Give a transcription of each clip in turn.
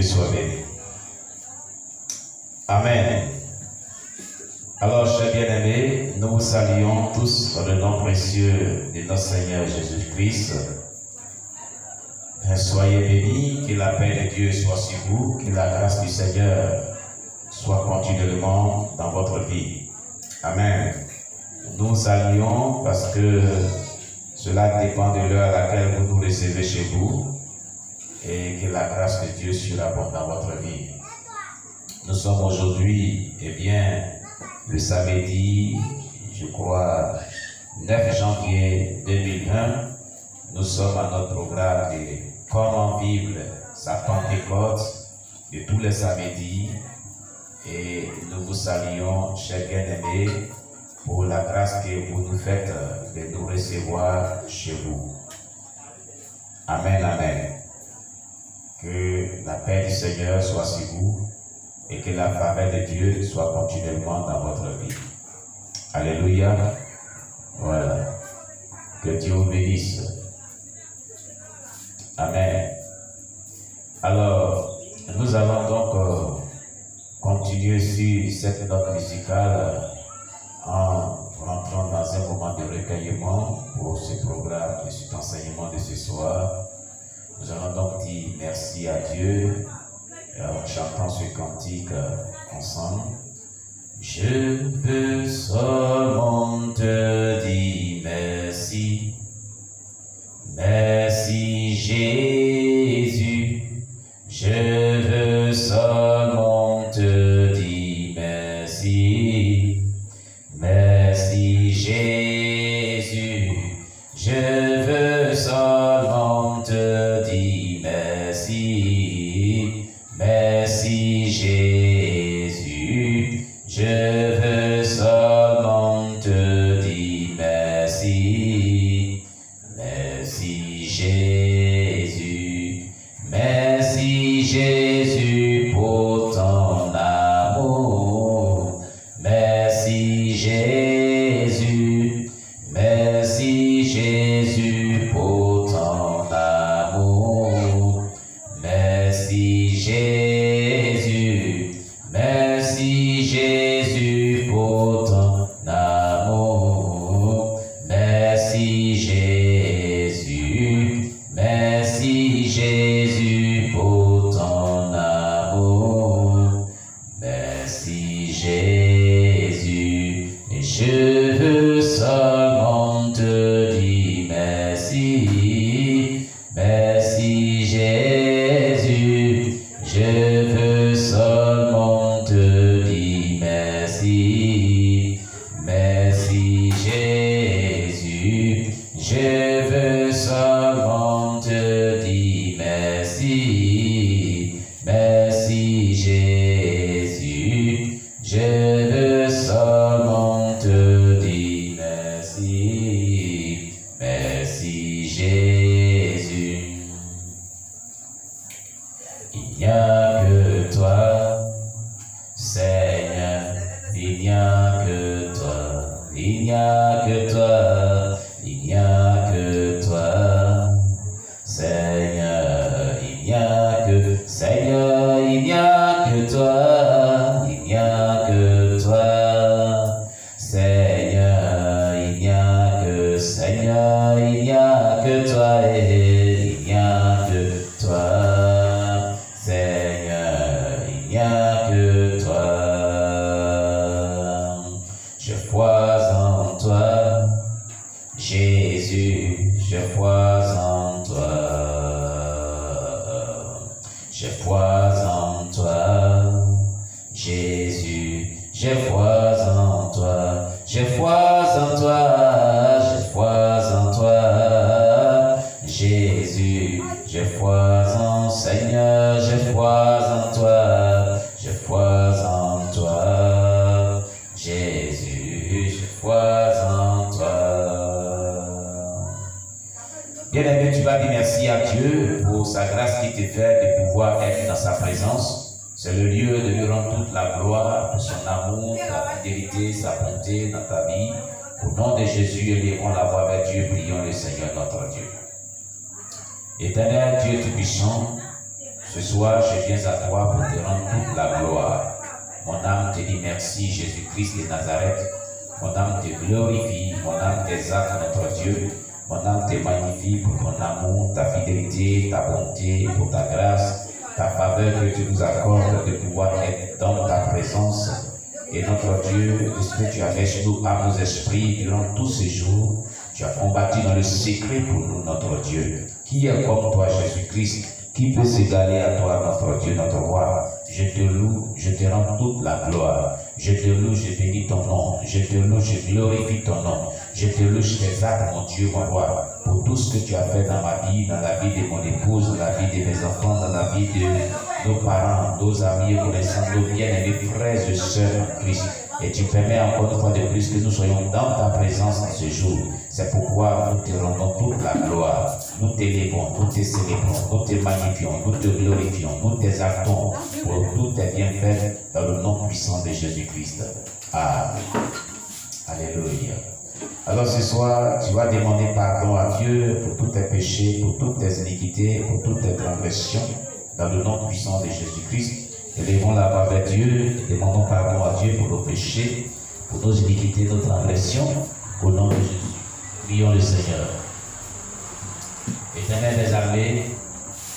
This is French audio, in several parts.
soit béni. Amen. Alors, chers bien-aimés, nous vous saluons tous dans le nom précieux de notre Seigneur Jésus-Christ. Soyez bénis, que la paix de Dieu soit sur vous, que la grâce du Seigneur soit continuellement dans votre vie. Amen. Nous vous saluons parce que cela dépend de l'heure à laquelle vous nous recevez chez vous et que la grâce de Dieu surabonde dans votre vie. Nous sommes aujourd'hui, le samedi, je crois, 9 janvier 2020. Nous sommes à notre programme de comment vivre sa Pentecôte de tous les samedis. Et nous vous saluons, chers bien-aimés, pour la grâce que vous nous faites de nous recevoir chez vous. Amen, amen. Que la paix du Seigneur soit sur vous et que la faveur de Dieu soit continuellement dans votre vie. Alléluia. Voilà. Que Dieu vous bénisse. Amen. Alors, nous allons donc continuer sur cette note musicale en rentrant dans un moment de recueillement pour ce programme et cet enseignement de ce soir. Nous allons donc dire merci à Dieu en chantant ce cantique ensemble. Je veux seulement te dire merci. Merci Jésus, je veux seulement te dire merci. Merci Jésus, je veux seulement te dire merci. Merci Jésus, je veux seulement te dire merci. Merci Jésus, merci Jésus pour ton amour. Merci Jésus, merci Jésus pour ton amour. Merci Jésus, merci Jésus pour ton amour. Merci Jésus, merci Jésus pour ton amour. Merci Jésus, je veux seulement te dire merci. Merci Jésus, je veux seulement te dire merci. Merci Jésus, je veux seulement te dire merci. Merci Jésus, je veux seulement te dire merci. Merci Jésus. Il n'y a que toi, Seigneur, il n'y a que toi, il n'y a que toi, il n'y a que toi, Seigneur, il n'y a que, Seigneur, il n'y a que toi, il n'y a que toi, Seigneur, il n'y a que, Seigneur, il n'y a que toi, il n'y a que toi, Seigneur, il n'y a que toi. Je crois en toi, Jésus, je crois en toi. Je crois en toi, Jésus, je crois en toi. Je crois en toi, je crois en toi, Jésus, je crois en Seigneur, je crois en toi, je crois en toi, Jésus, je crois en toi. Bien-aimé, tu vas dire merci à Dieu pour sa grâce qui te fait de pouvoir être dans sa présence. C'est le lieu de lui rendre toute la gloire pour son amour, sa fidélité, sa bonté dans ta vie. Au nom de Jésus, élevons la voix vers Dieu, prions le Seigneur notre Dieu. Éternel Dieu Tout-Puissant, Ce soir, je viens à toi pour te rendre toute la gloire. Mon âme te dit merci, Jésus-Christ de Nazareth. Mon âme te glorifie, mon âme t'exalte, notre Dieu. Mon âme te magnifie pour ton amour, ta fidélité, ta bonté, pour ta grâce, ta faveur que tu nous accordes de pouvoir être dans ta présence. Et notre Dieu, de ce que tu as fait sur nous, à nos esprits, durant tous ces jours, tu as combattu dans le secret pour nous, notre Dieu. Qui est comme toi, Jésus-Christ? Qui peut s'égaler à toi, notre Dieu, notre roi? Je te loue, je te rends toute la gloire. Je te loue, je bénis ton nom. Je te loue, je glorifie ton nom. Je te loue, je t'exalte, mon Dieu, mon roi, pour tout ce que tu as fait dans ma vie, dans la vie de mon épouse, dans la vie de mes enfants, dans la vie de nos parents, nos amis, connaissants, nos bien-aimés, frères et sœurs en Christ. Et tu permets encore une fois de plus que nous soyons dans ta présence en ce jour. C'est pourquoi nous te rendons toute la gloire. Nous t'élevons, nous te célébrons, nous te magnifions, nous te glorifions, nous t'exaltons pour tous tes bienfaits dans le nom puissant de Jésus-Christ. Amen. Alléluia. Alors ce soir, tu vas demander pardon à Dieu pour tous tes péchés, pour toutes tes iniquités, pour toutes tes transgressions, dans le nom puissant de Jésus-Christ. Élevons la voix vers Dieu et demandons pardon à Dieu pour nos péchés, pour nos iniquités, nos transgressions, au nom de Jésus. Prions le Seigneur. Éternel des armées,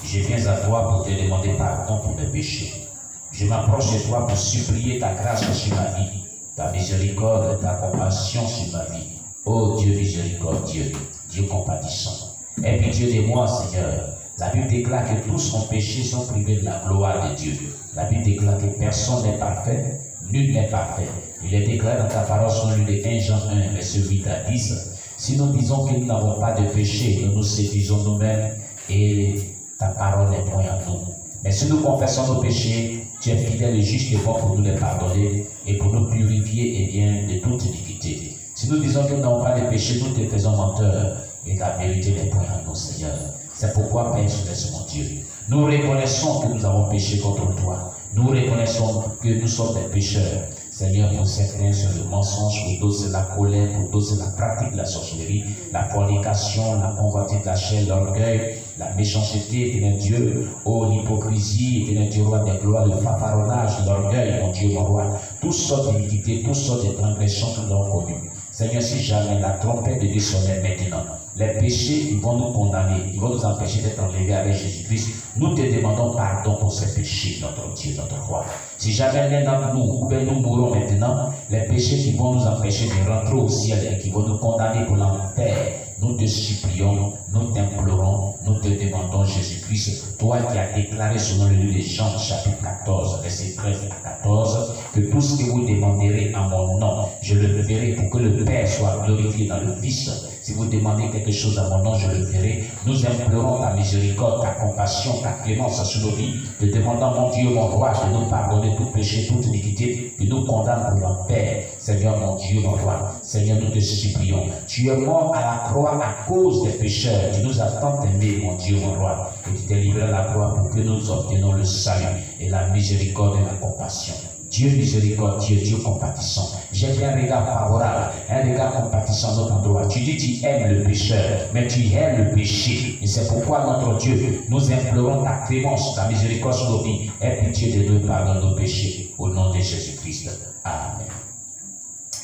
je viens à toi pour te demander pardon pour mes péchés. Je m'approche de toi pour supplier ta grâce sur ma vie, ta miséricorde et ta compassion sur ma vie. Ô Dieu miséricordieux, Dieu compatissant. Aie pitié de moi, Seigneur. La Bible déclare que tous sont péchés, sont privés de la gloire de Dieu. La Bible déclare que personne n'est parfait, nul n'est parfait. Il est déclaré dans ta parole sur le livre de 1 Jean 1, verset 8 à 10. Si nous disons que nous n'avons pas de péché, nous nous séduisons nous-mêmes et ta parole n'est point à nous. Mais si nous confessons nos péchés, tu es fidèle et juste et bon pour nous les pardonner et pour nous purifier de toute iniquité. Si nous disons que nous n'avons pas de péché, nous te faisons menteur et ta vérité n'est point à nous, Seigneur. C'est pourquoi, Père céleste, mon Dieu, nous reconnaissons que nous avons péché contre toi. Nous reconnaissons que nous sommes des pécheurs. Seigneur, pour certains, c'est le mensonge, pour d'autres, c'est la colère, pour d'autres, c'est la pratique de la sorcellerie, la fornication, la convoitise de la chair, l'orgueil, la méchanceté, éternel Dieu, oh, l'hypocrisie, éternel Dieu, roi des gloires, le fanfaronnage, l'orgueil, mon Dieu, mon roi, toutes sortes d'iniquités, toutes sortes de transgressions que nous avons connues. Seigneur, si jamais la trompette de Dieu sonnait maintenant, les péchés qui vont nous condamner, qui vont nous empêcher d'être enlevés avec Jésus-Christ, nous te demandons pardon pour ces péchés, notre Dieu, notre roi. Si jamais l'un d'entre nous, ou bien nous mourons maintenant, les péchés qui vont nous empêcher de rentrer au ciel et qui vont nous condamner pour l'enfer, nous te supplions, nous t'implorons, nous te demandons, Jésus-Christ, toi qui as déclaré selon le livre de Jean, chapitre 14, verset 13 à 14, que tout ce que vous demanderez en mon nom, je le ferai pour que le Père soit glorifié dans le Fils. Si vous demandez quelque chose à mon nom, je le ferai. Nous implorons ta miséricorde, ta compassion, ta clémence sur nos vies. Te demandons, mon Dieu, mon roi, de nous pardonner tout péché, toute iniquité, de nous condamner pour l'enfer. Seigneur, mon Dieu, mon roi, Seigneur, nous te supplions. Tu es mort à la croix à cause des pécheurs. Tu nous as tant aimés, mon Dieu, mon roi. Et tu t'es livré à la croix pour que nous obtenions le salut et la miséricorde et la compassion. Dieu miséricordieux, Dieu compatissant. J'ai un regard favorable, un regard compatissant à notre endroit. Tu dis tu aimes le pécheur, mais tu aimes le péché. Et c'est pourquoi notre Dieu, nous implorons ta clémence, ta miséricorde sur nos vies. Aie pitié de nous, pardonne nos péchés. Au nom de Jésus-Christ. Amen.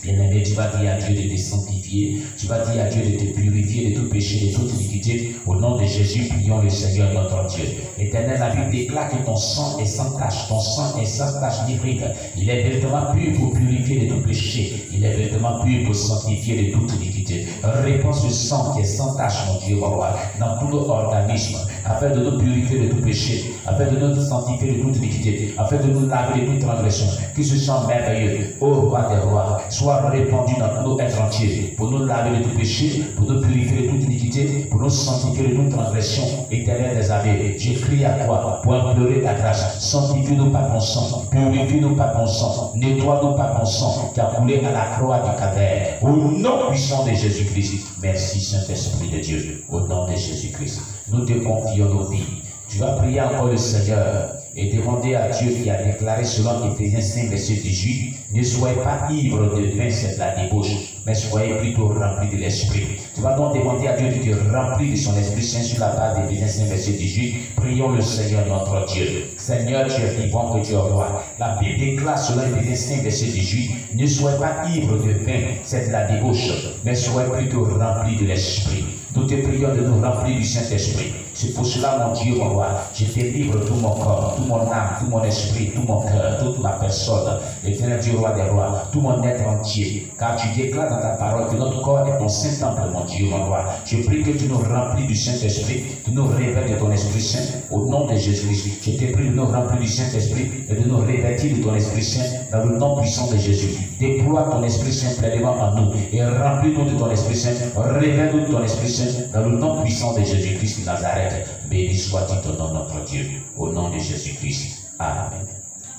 Bien-aimé, tu vas dire à Dieu de te sanctifier, tu vas dire à Dieu de te purifier de tout péché, de toute iniquité. Au nom de Jésus, prions le Seigneur notre Dieu. Éternel, la Bible déclare que ton sang est sans tache, ton sang est sans tache d'hybride. Il est véritablement pur pour purifier de tout péché, il est véritablement pur pour sanctifier de toute iniquité. Répands ce sang qui est sans tache, mon Dieu, mon roi, dans tout notre organisme, afin de nous purifier de tout péché, afin de nous sanctifier de toute iniquité, afin de nous laver de toute transgression. Que ce sang merveilleux, ô roi des rois, soit répandu dans tout nos êtres entiers, pour nous laver de tout péché, pour nous purifier de toute iniquité, pour nous sanctifier de toute transgression. Éternel des armées, j'ai crié à toi pour implorer ta grâce. Sanctifie-nous par ton sang, purifie-nous par ton sang, nettoie-nous par ton sang qui a coulé à la croix du Calvaire. Au nom puissant de Jésus-Christ. Merci Saint-Esprit de Dieu. Au nom de Jésus-Christ. Nous te confions nos vies. Tu vas prier encore le Seigneur et demander à Dieu qui a déclaré selon Éphésiens 5, verset 18, ne soyez pas ivres de vin, c'est de la débauche, mais soyez plutôt remplis de l'Esprit. Tu vas donc demander à Dieu de te remplir de son Esprit Saint sur la base d'Éphésiens 5, verset 18. Prions le Seigneur notre Dieu. Seigneur, tu es vivant, que tu es roi. La Bible déclare selon Éphésiens 5, verset 18, ne soyez pas ivres de vin, c'est de la débauche, mais soyez plutôt remplis de l'Esprit. Nous te prions de nous remplir du Saint-Esprit. C'est pour cela, mon Dieu, mon roi, je te livre tout mon corps, tout mon âme, tout mon esprit, tout mon cœur, toute ma personne. Éternel Dieu, roi des rois, tout mon être entier. Car tu déclares dans ta parole que notre corps est ton Saint-Temple, mon Dieu, mon roi. Je prie que tu nous remplis du Saint-Esprit, que nous révèles de ton Esprit Saint, au nom de Jésus-Christ. Je te prie de nous remplir du Saint-Esprit et de nous revêtir de ton Esprit Saint dans le nom puissant de Jésus. Déploie ton Esprit Saint pleinement en nous et remplis-nous de ton Esprit Saint. Révèle-nous de ton Esprit Saint dans le nom puissant de Jésus-Christ de Nazareth. Béni soit-il ton nom, notre Dieu, au nom de Jésus-Christ. Amen.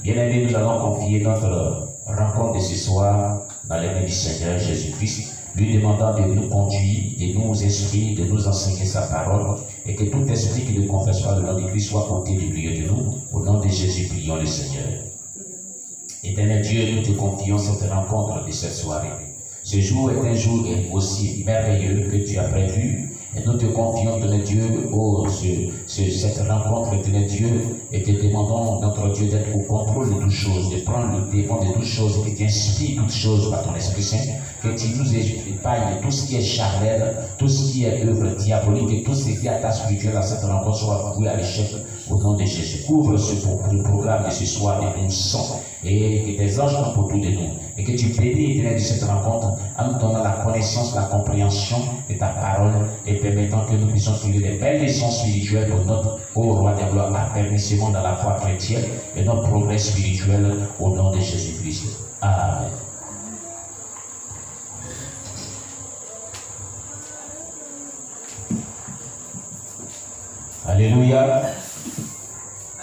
Bien-aimés, nous allons confier notre rencontre de ce soir dans les mains du Seigneur Jésus-Christ, lui demandant de nous conduire, de nous instruire, de nous enseigner sa parole, et que tout esprit qui ne confesse pas le nom de Christ soit ôté du milieu de nous. Au nom de Jésus, prions le Seigneur. Éternel Dieu, nous te confions cette rencontre de cette soirée. Ce jour est un jour aussi merveilleux que tu as prévu. Et nous te confions, Éternel Dieu, cette rencontre, Éternel Dieu, et te demandons, notre Dieu, d'être au contrôle de toutes choses, de prendre le défend de toutes choses, et que tu inspires toutes choses par ton Esprit Saint, que tu nous épargnes tout ce qui est charnel, tout ce qui est œuvre diabolique, et tout ce qui est attache spirituelle à cette rencontre soit voué à l'échec au nom de Jésus. Couvre le programme de ce soir de ton sang, et que tes anges soient autour de nous, et que tu bénis, Éternel, de cette rencontre, en nous donnant la connaissance, la compréhension de ta parole, et permettant que nous puissions trouver des belles leçons spirituelles pour notre roi des gloires, affermissement dans la foi chrétienne et notre progrès spirituel au nom de Jésus-Christ. Amen. Alléluia.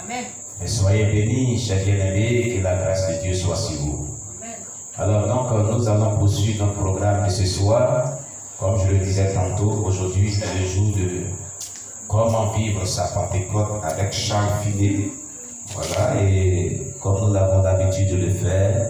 Amen. Et soyez bénis, chers bien-aimés, que la grâce de Dieu soit sur vous. Amen. Alors donc, nous allons poursuivre notre programme de ce soir. Comme je le disais tantôt, aujourd'hui c'est le jour de comment vivre sa Pentecôte avec Charles Finet. Voilà, et comme nous avons l'habitude de le faire,